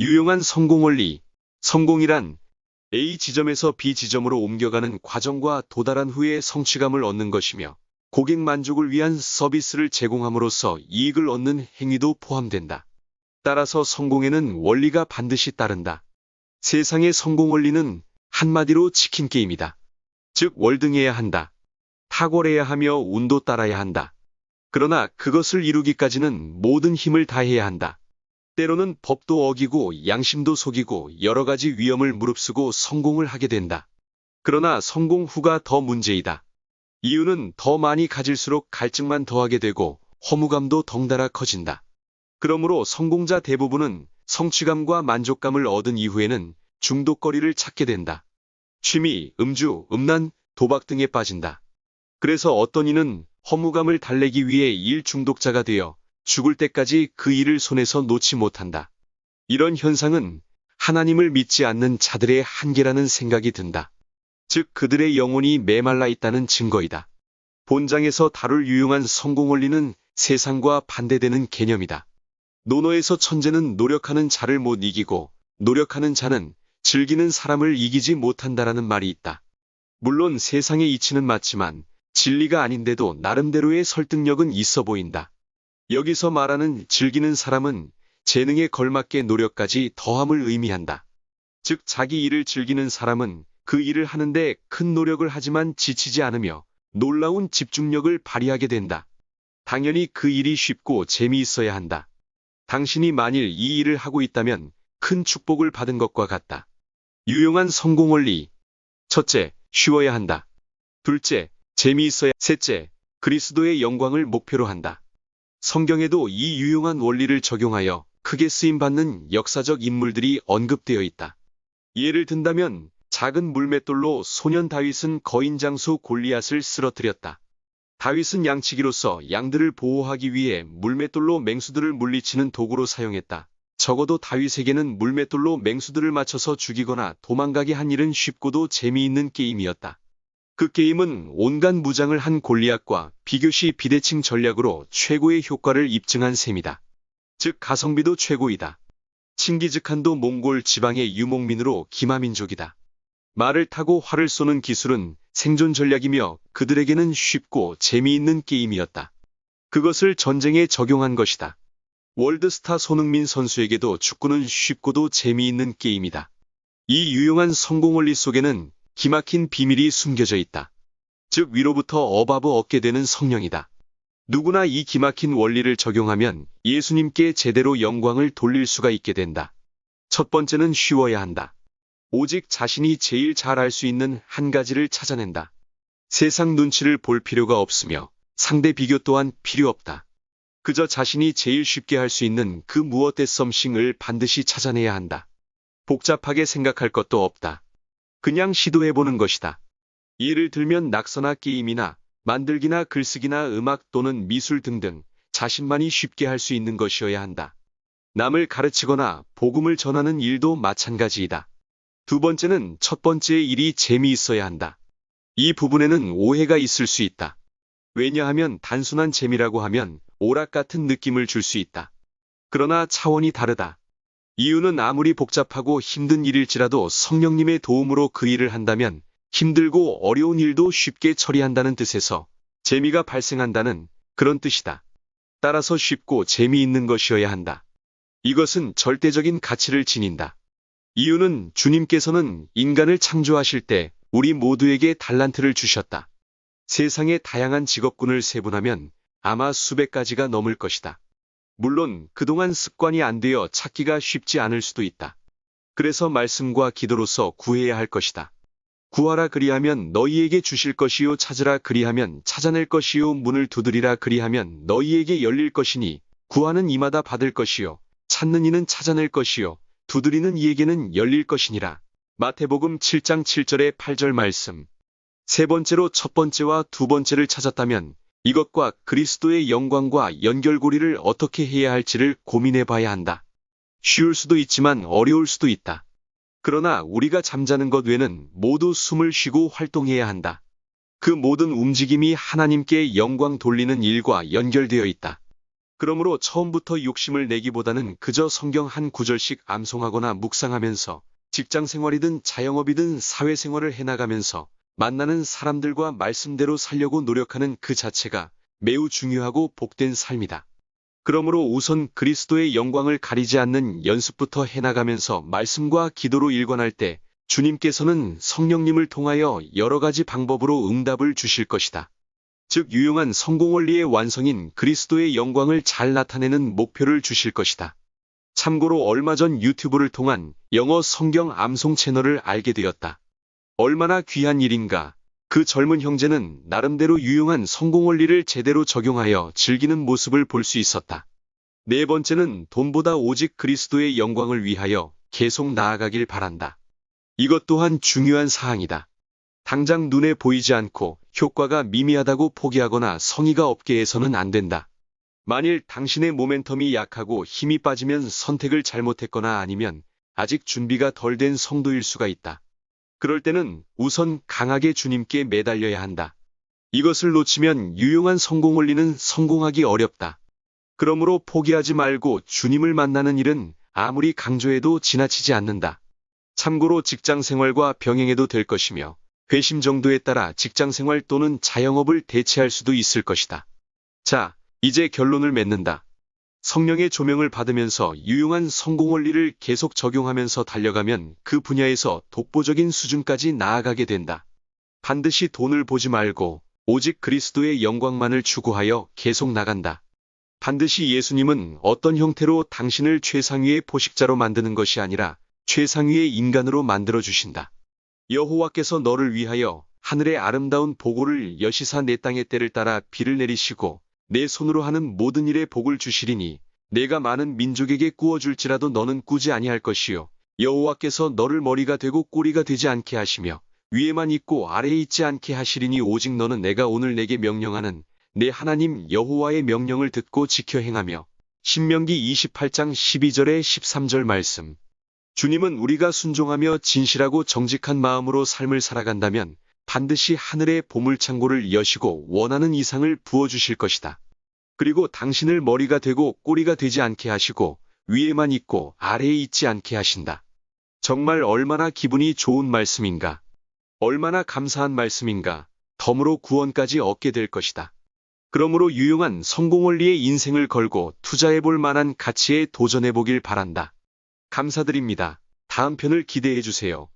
유용한 성공 원리. 성공이란 A 지점에서 B 지점으로 옮겨가는 과정과 도달한 후에 성취감을 얻는 것이며, 고객 만족을 위한 서비스를 제공함으로써 이익을 얻는 행위도 포함된다. 따라서 성공에는 원리가 반드시 따른다. 세상의 성공 원리는 한마디로 치킨 게임이다. 즉 월등해야 한다. 탁월해야 하며 운도 따라야 한다. 그러나 그것을 이루기까지는 모든 힘을 다해야 한다. 때로는 법도 어기고 양심도 속이고 여러 가지 위험을 무릅쓰고 성공을 하게 된다. 그러나 성공 후가 더 문제이다. 이유는 더 많이 가질수록 갈증만 더하게 되고 허무감도 덩달아 커진다. 그러므로 성공자 대부분은 성취감과 만족감을 얻은 이후에는 중독거리를 찾게 된다. 취미, 음주, 음란, 도박 등에 빠진다. 그래서 어떤 이는 허무감을 달래기 위해 일 중독자가 되어 죽을 때까지 그 일을 손에서 놓지 못한다. 이런 현상은 하나님을 믿지 않는 자들의 한계라는 생각이 든다. 즉 그들의 영혼이 메말라 있다는 증거이다. 본장에서 다룰 유용한 성공 원리는 세상과 반대되는 개념이다. 논어에서 천재는 노력하는 자를 못 이기고 노력하는 자는 즐기는 사람을 이기지 못한다라는 말이 있다. 물론 세상의 이치는 맞지만 진리가 아닌데도 나름대로의 설득력은 있어 보인다. 여기서 말하는 즐기는 사람은 재능에 걸맞게 노력까지 더함을 의미한다. 즉 자기 일을 즐기는 사람은 그 일을 하는데 큰 노력을 하지만 지치지 않으며 놀라운 집중력을 발휘하게 된다. 당연히 그 일이 쉽고 재미있어야 한다. 당신이 만일 이 일을 하고 있다면 큰 축복을 받은 것과 같다. 유용한 성공 원리. 첫째, 쉬워야 한다. 둘째, 재미있어야. 셋째, 그리스도의 영광을 목표로 한다. 성경에도 이 유용한 원리를 적용하여 크게 쓰임받는 역사적 인물들이 언급되어 있다. 예를 든다면 작은 물맷돌로 소년 다윗은 거인 장수 골리앗을 쓰러뜨렸다. 다윗은 양치기로서 양들을 보호하기 위해 물맷돌로 맹수들을 물리치는 도구로 사용했다. 적어도 다윗에게는 물맷돌로 맹수들을 맞춰서 죽이거나 도망가게 한 일은 쉽고도 재미있는 게임이었다. 그 게임은 온갖 무장을 한 골리앗과 비교시 비대칭 전략으로 최고의 효과를 입증한 셈이다. 즉 가성비도 최고이다. 칭기즈칸도 몽골 지방의 유목민으로 기마민족이다. 말을 타고 활을 쏘는 기술은 생존 전략이며 그들에게는 쉽고 재미있는 게임이었다. 그것을 전쟁에 적용한 것이다. 월드스타 손흥민 선수에게도 축구는 쉽고도 재미있는 게임이다. 이 유용한 성공 원리 속에는 기막힌 비밀이 숨겨져 있다. 즉 위로부터 어바브 얻게 되는 성령이다. 누구나 이 기막힌 원리를 적용하면 예수님께 제대로 영광을 돌릴 수가 있게 된다. 첫 번째는 쉬워야 한다. 오직 자신이 제일 잘 알 수 있는 한 가지를 찾아낸다. 세상 눈치를 볼 필요가 없으며 상대 비교 또한 필요 없다. 그저 자신이 제일 쉽게 할 수 있는 그 무엇대 썸씽을 반드시 찾아내야 한다. 복잡하게 생각할 것도 없다. 그냥 시도해보는 것이다. 예를 들면 낙서나 게임이나 만들기나 글쓰기나 음악 또는 미술 등등 자신만이 쉽게 할 수 있는 것이어야 한다. 남을 가르치거나 복음을 전하는 일도 마찬가지이다. 두 번째는 첫 번째의 일이 재미있어야 한다. 이 부분에는 오해가 있을 수 있다. 왜냐하면 단순한 재미라고 하면 오락 같은 느낌을 줄 수 있다. 그러나 차원이 다르다. 이유는 아무리 복잡하고 힘든 일일지라도 성령님의 도움으로 그 일을 한다면 힘들고 어려운 일도 쉽게 처리한다는 뜻에서 재미가 발생한다는 그런 뜻이다. 따라서 쉽고 재미있는 것이어야 한다. 이것은 절대적인 가치를 지닌다. 이유는 주님께서는 인간을 창조하실 때 우리 모두에게 달란트를 주셨다. 세상의 다양한 직업군을 세분하면 아마 수백 가지가 넘을 것이다. 물론 그동안 습관이 안 되어 찾기가 쉽지 않을 수도 있다. 그래서 말씀과 기도로서 구해야 할 것이다. 구하라 그리하면 너희에게 주실 것이요 찾으라 그리하면 찾아낼 것이요 문을 두드리라 그리하면 너희에게 열릴 것이니 구하는 이마다 받을 것이요 찾는 이는 찾아낼 것이요 두드리는 이에게는 열릴 것이니라. 마태복음 7장 7절에 8절 말씀. 세 번째로 첫 번째와 두 번째를 찾았다면 이것과 그리스도의 영광과 연결고리를 어떻게 해야 할지를 고민해 봐야 한다. 쉬울 수도 있지만 어려울 수도 있다. 그러나 우리가 잠자는 것 외에는 모두 숨을 쉬고 활동해야 한다. 그 모든 움직임이 하나님께 영광 돌리는 일과 연결되어 있다. 그러므로 처음부터 욕심을 내기보다는 그저 성경 한 구절씩 암송하거나 묵상하면서 직장 생활이든 자영업이든 사회생활을 해나가면서 만나는 사람들과 말씀대로 살려고 노력하는 그 자체가 매우 중요하고 복된 삶이다. 그러므로 우선 그리스도의 영광을 가리지 않는 연습부터 해나가면서 말씀과 기도로 일관할 때 주님께서는 성령님을 통하여 여러 가지 방법으로 응답을 주실 것이다. 즉 유용한 성공 원리의 완성인 그리스도의 영광을 잘 나타내는 목표를 주실 것이다. 참고로 얼마 전 유튜브를 통한 영어 성경 암송 채널을 알게 되었다. 얼마나 귀한 일인가. 그 젊은 형제는 나름대로 유용한 성공 원리를 제대로 적용하여 즐기는 모습을 볼 수 있었다. 네 번째는 돈보다 오직 그리스도의 영광을 위하여 계속 나아가길 바란다. 이것 또한 중요한 사항이다. 당장 눈에 보이지 않고 효과가 미미하다고 포기하거나 성의가 없게 해서는 안 된다. 만일 당신의 모멘텀이 약하고 힘이 빠지면 선택을 잘못했거나 아니면 아직 준비가 덜 된 성도일 수가 있다. 그럴 때는 우선 강하게 주님께 매달려야 한다. 이것을 놓치면 유용한 성공 원리는 성공하기 어렵다. 그러므로 포기하지 말고 주님을 만나는 일은 아무리 강조해도 지나치지 않는다. 참고로 직장 생활과 병행해도 될 것이며 회심 정도에 따라 직장 생활 또는 자영업을 대체할 수도 있을 것이다. 자, 이제 결론을 맺는다. 성령의 조명을 받으면서 유용한 성공 원리를 계속 적용하면서 달려가면 그 분야에서 독보적인 수준까지 나아가게 된다. 반드시 돈을 보지 말고 오직 그리스도의 영광만을 추구하여 계속 나간다. 반드시 예수님은 어떤 형태로 당신을 최상위의 포식자로 만드는 것이 아니라 최상위의 인간으로 만들어 주신다. 여호와께서 너를 위하여 하늘의 아름다운 보고를 여시사 내 땅의 때를 따라 비를 내리시고 내 손으로 하는 모든 일에 복을 주시리니 내가 많은 민족에게 꾸어줄지라도 너는 꾸지 아니할 것이요 여호와께서 너를 머리가 되고 꼬리가 되지 않게 하시며 위에만 있고 아래에 있지 않게 하시리니 오직 너는 내가 오늘 내게 명령하는 내 하나님 여호와의 명령을 듣고 지켜 행하며. 신명기 28장 12절에 13절 말씀. 주님은 우리가 순종하며 진실하고 정직한 마음으로 삶을 살아간다면 반드시 하늘의 보물창고를 여시고 원하는 이상을 부어주실 것이다. 그리고 당신을 머리가 되고 꼬리가 되지 않게 하시고 위에만 있고 아래에 있지 않게 하신다. 정말 얼마나 기분이 좋은 말씀인가. 얼마나 감사한 말씀인가. 덤으로 구원까지 얻게 될 것이다. 그러므로 유용한 성공 원리의 인생을 걸고 투자해볼 만한 가치에 도전해보길 바란다. 감사드립니다. 다음 편을 기대해주세요.